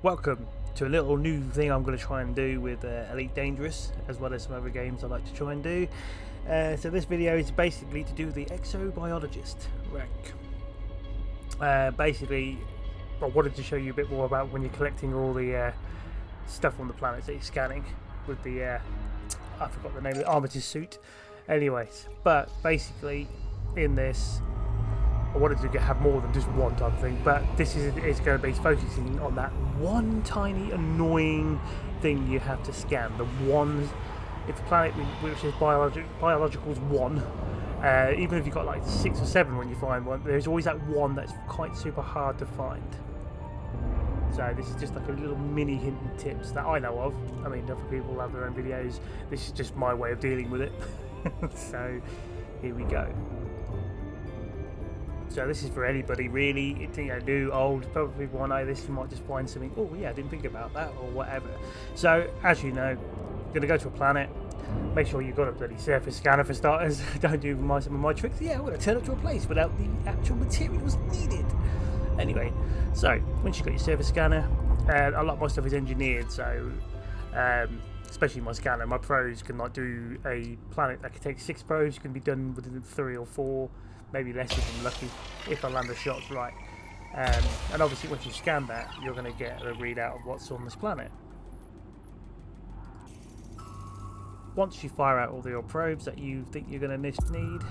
Welcome to a little new thing I'm going to try and do with Elite Dangerous, as well as some other games I like to try and do. So this video is basically to do the Exobiologist rank. Basically, I wanted to show you a bit more about when you're collecting all the stuff on the planets that you're scanning with the, I forgot the name of the MadButterzz suit. Anyways, but basically in this, I wanted to have more than just one type of thing, but this is going to be focusing on that one tiny annoying thing you have to scan. The one, if the planet which is biological's one, even if you've got like 6 or 7 when you find one, there's always that one that's quite super hard to find. So this is just like a little mini hint and tips that I know of. I mean, other people have their own videos. This is just my way of dealing with it. So here we go. So this is for anybody really, new, old, probably people know this, you might just find something, oh yeah, I didn't think about that, or whatever. So, as you know, you're going to go to a planet, make sure you've got a bloody surface scanner for starters. Don't do some of my tricks. Yeah, I'm going to turn up to a place without the actual materials needed. Anyway, so, once you've got your surface scanner, a lot of my stuff is engineered, so, especially my scanner, my probes can like do a planet that can take 6 probes, can be done within 3 or 4, maybe less if I'm lucky, if I land the shots right. And obviously once you scan that, you're going to get a readout of what's on this planet. Once you fire out all your probes that you think you're going to need,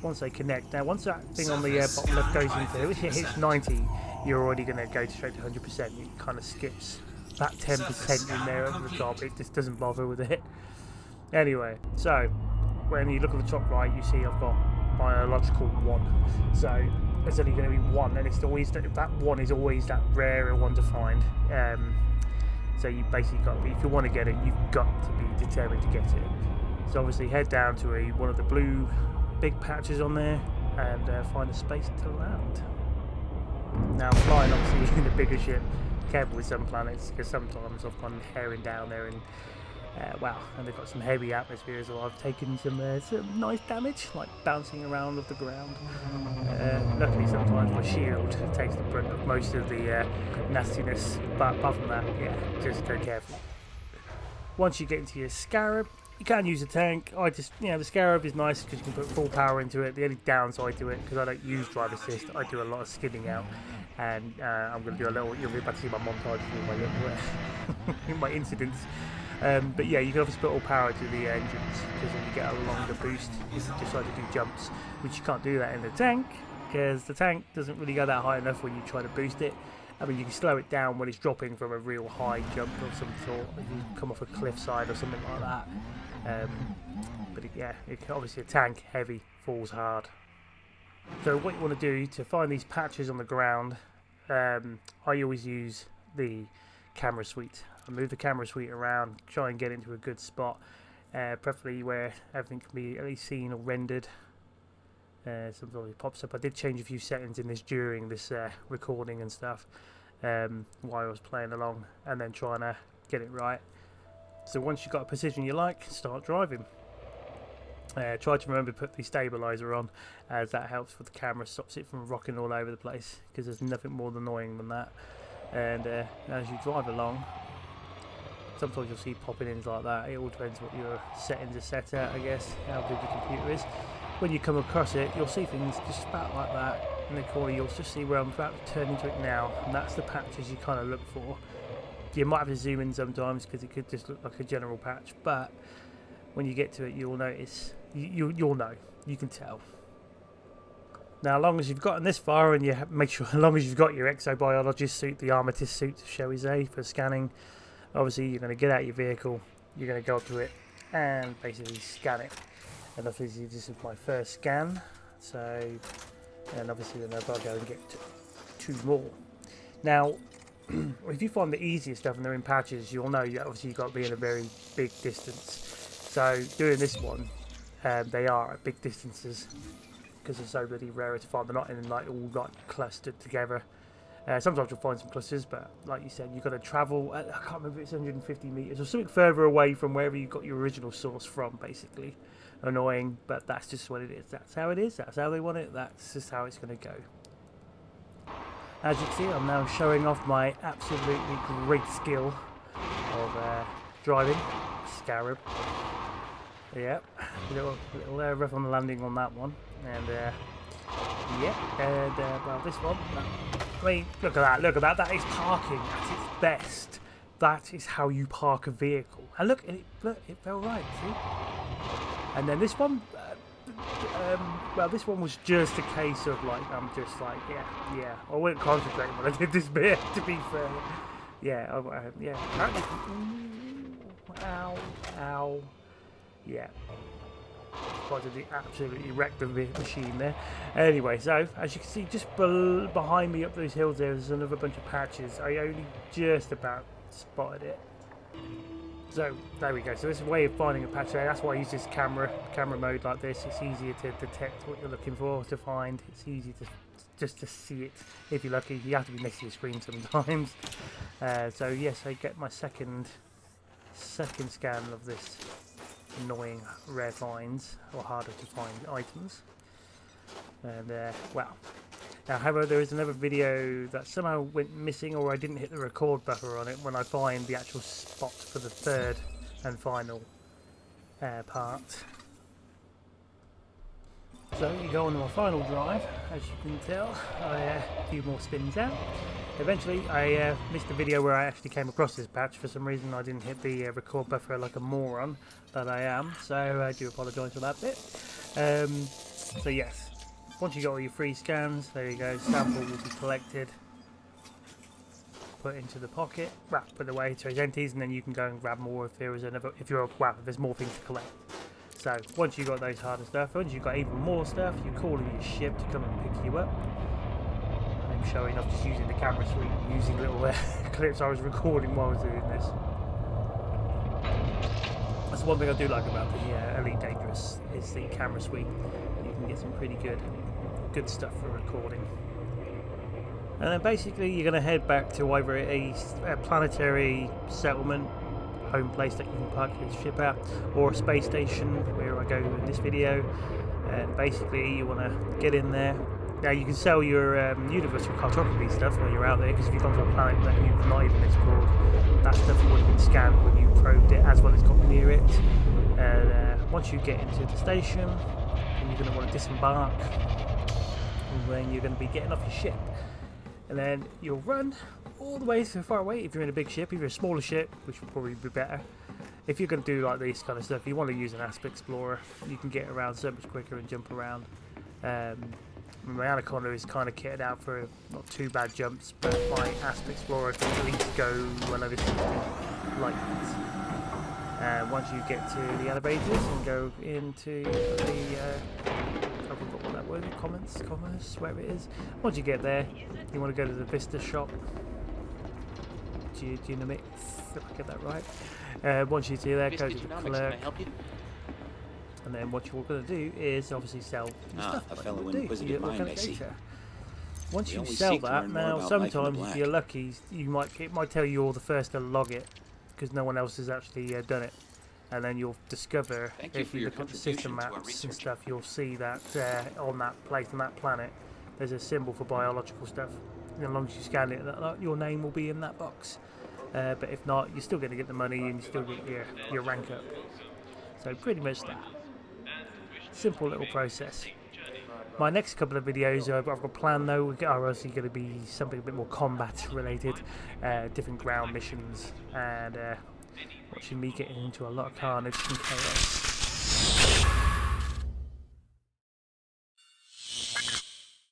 once they connect, now once that thing on the bottom left goes into, if it hits 90, you're already going to go straight to 100%. It kind of skips that 10% in there at the top, it just doesn't bother with it. Anyway, so when you look at the top right, you see I've got biological 1, so there's only going to be 1, and it's always that 1 is always that rarer one to find. So you basically got to be, if you want to get it, you've got to be determined to get it. So obviously head down to one of the blue big patches on there and find a space to land. Now flying obviously in a bigger ship, careful with some planets because sometimes I've gone herring down there and wow, and they've got some heavy atmosphere as well. I've taken some nice damage, like bouncing around off the ground. Luckily, sometimes my shield takes the brunt of most of the nastiness, but apart from that, yeah, just go careful. Once you get into your scarab, you can use a tank. The scarab is nice because you can put full power into it. The only downside to it, because I don't use drive assist, I do a lot of skidding out, and I'm going to do a little. You'll be able to see my montage for my incidents. But yeah, you can obviously put all power to the engines because then you get a longer boost if you decide to do jumps, which you can't do that in the tank because the tank doesn't really go that high enough when you try to boost it. I mean, you can slow it down when it's dropping from a real high jump of some sort, if you come off a cliffside or something like that. Obviously a tank, heavy, falls hard. So what you want to do to find these patches on the ground, I always use the camera suite. I move the camera suite around, try and get into a good spot, preferably where everything can be at least seen or rendered. Sometimes it pops up. I did change a few settings in this during this recording and stuff while I was playing along and then trying to get it right. So once you've got a position you like, start driving. Try to remember to put the stabilizer on, as that helps with the camera, stops it from rocking all over the place, because there's nothing more annoying than that. And as you drive along, sometimes you'll see popping ins like that. It all depends what your settings are set at, I guess, how big your computer is. When you come across it, you'll see things just about like that in the corner. You'll just see where I'm about to turn into it now, and that's the patches you kind of look for. You might have to zoom in sometimes because it could just look like a general patch, but when you get to it, you'll notice. You'll know. You can tell. Now, as long as you've gotten this far, and you make sure, as long as you've got your Exobiologist suit, the MadButterzz suit, shall we say, for scanning, obviously you're going to get out your vehicle, you're going to go up to it, and basically scan it. And obviously this is my first scan, so, and obviously then I'll go and get 2 more. Now, if you find the easiest stuff and they're in patches, you'll know obviously you've got to be in a very big distance. So doing this one, they are at big distances because they're so really rare to find. They're not in like all like clustered together. Sometimes you'll find some clusters, but like you said, you've got to travel. I can't remember if it's 150 meters or something further away from wherever you got your original source from. Basically, annoying, but that's just what it is. That's how it is. That's how they want it. That's just how it's going to go. As you can see, I'm now showing off my absolutely great skill of driving Scarab. Yeah, little rough on the landing on that one, and well, this one. I mean, look at that. That is parking at its best. That is how you park a vehicle. And look, it fell right. See? And then this one. Well, this one was just a case of like, I'm just like, yeah. I wasn't concentrating when I did this bit, to be fair. Yeah, yeah. Ow. Yeah. Absolutely wrecked the machine there. Anyway, so as you can see, just behind me up those hills, there's another bunch of patches. I only just about spotted it. So there we go. So this is a way of finding a patch there. That's why I use this camera mode like this. It's easier to detect what you're looking for, to find. It's easy to just to see it. If you're lucky, you have to be next to your screen sometimes. So yes, I get my second scan of this annoying rare finds or harder to find items. And well. Now, however, there is another video that somehow went missing, or I didn't hit the record buffer on it when I find the actual spot for the third and final part. So you go on to my final drive, as you can tell. A few more spins out. Eventually, I missed the video where I actually came across this patch. For some reason, I didn't hit the record buffer like a moron that I am. So I do apologise for that bit. So yes. Once you got all your free scans, there you go, sample will be collected, put into the pocket, put away to his empties, and then you can go and grab more if there's there's more things to collect. So once you got those harder stuff, once you've got even more stuff, you call in your ship to come and pick you up. I'm showing off just using the camera suite, using little clips I was recording while I was doing this. That's one thing I do like about the Elite Dangerous is the camera suite. You can get some pretty good stuff for recording. And then basically you're going to head back to either a planetary settlement, home place that you can park your ship at, or a space station where I go in this video. And basically you want to get in there. Now you can sell your universal cartography stuff when you're out there, because if you've gone to a planet that you've not even explored, that stuff would have been scanned when you probed it, as well as got near it. And once you get into the station, then you're going to want to disembark, and then you're going to be getting off your ship, and then you'll run all the way so far away. If you're in a big ship, if you're a smaller ship, which would probably be better. If you're going to do like this kind of stuff, you want to use an Asp Explorer. You can get around so much quicker and jump around. My Anaconda is kind of kitted out for not too bad jumps, but my Asp Explorer can at least go whenever something like that. Once you get to the elevators and go into the I forgot what that word, commerce, wherever it is. Once you get there, you want to go to the Vista shop. Genomics, if I get that right. Once you do that, go to the clerk. And then what you're going to do is obviously sell your stuff. A fellow inquisitive mind, I see. Once you sell that, now sometimes if you're lucky, it might tell you you're the first to log it, because no one else has actually done it. And then you'll discover, if you look at the system maps and stuff, you'll see that on that place, on that planet, there's a symbol for biological stuff. And as long as you scan it, your name will be in that box. But if not, you're still going to get the money and you still get your rank up. So pretty much that. Simple little process. My next couple of videos I've got planned though are obviously going to be something a bit more combat related, different ground missions, and watching me getting into a lot of carnage and chaos.